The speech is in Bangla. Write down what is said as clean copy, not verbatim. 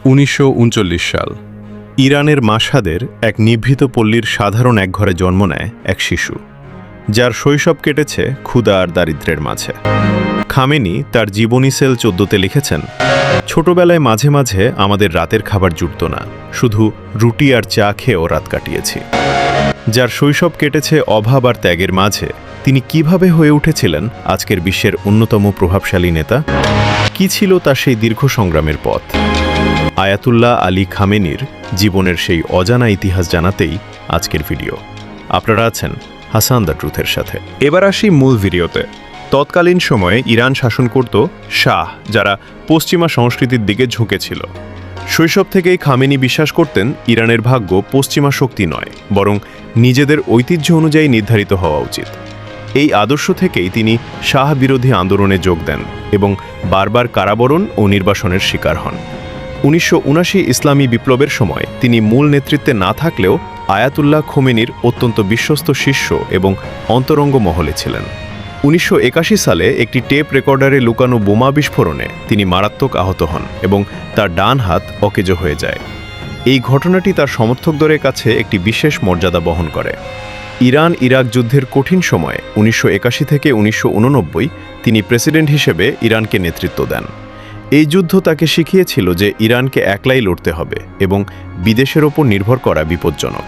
1939 সাল ইরানের মাশহাদের এক নিভৃত পল্লীর সাধারণ এক ঘরে জন্ম নেয় এক শিশু, যার শৈশব কেটেছে ক্ষুধা আর দারিদ্র্যের মাঝে। খামেনি তার জীবনী সেল 14-তে লিখেছেন, ছোটবেলায় মাঝে মাঝে আমাদের রাতের খাবার জুটত না, শুধু রুটি আর চা খেয়েও রাত কাটিয়েছি। যার শৈশব কেটেছে অভাব আর ত্যাগের মাঝে, তিনি কিভাবে হয়ে উঠেছিলেন আজকের বিশ্বের অন্যতম প্রভাবশালী নেতা? কি ছিল তার সেই দীর্ঘ সংগ্রামের পথ? আয়াতুল্লাহ আলী খামেনির জীবনের সেই অজানা ইতিহাস জানাতেই আজকের ভিডিও। আপনারা আছেন হাসান দ্য ট্রুথের সাথে। এবার আসি মূল ভিডিওতে। তৎকালীন সময়ে ইরান শাসন করত শাহ, যারা পশ্চিমা সংস্কৃতির দিকে ঝুঁকেছিল। শৈশব থেকেই খামেনি বিশ্বাস করতেন ইরানের ভাগ্য পশ্চিমা শক্তি নয়, বরং নিজেদের ঐতিহ্য অনুযায়ী নির্ধারিত হওয়া উচিত। এই আদর্শ থেকেই তিনি শাহ বিরোধী আন্দোলনে যোগ দেন এবং বারবার কারাবরণ ও নির্বাসনের শিকার হন। 1979 ইসলামী বিপ্লবের সময় তিনি মূল নেতৃত্বে না থাকলেও আয়াতুল্লাহ খোমেনির অত্যন্ত বিশ্বস্ত শিষ্য এবং অন্তরঙ্গ মহলে ছিলেন। 1981 সালে একটি টেপ রেকর্ডারে লুকানো বোমা বিস্ফোরণে তিনি মারাত্মক আহত হন এবং তার ডান হাত অকেজো হয়ে যায়। এই ঘটনাটি তার সমর্থকদের কাছে একটি বিশেষ মর্যাদা বহন করে। ইরান ইরাক যুদ্ধের কঠিন সময়ে 1981 থেকে 1989 তিনি প্রেসিডেন্ট হিসেবে ইরানকে নেতৃত্ব দেন। এই যুদ্ধ তাকে শিখিয়েছিল যে ইরানকে একলাই লড়তে হবে এবং বিদেশের ওপর নির্ভর করা বিপজ্জনক।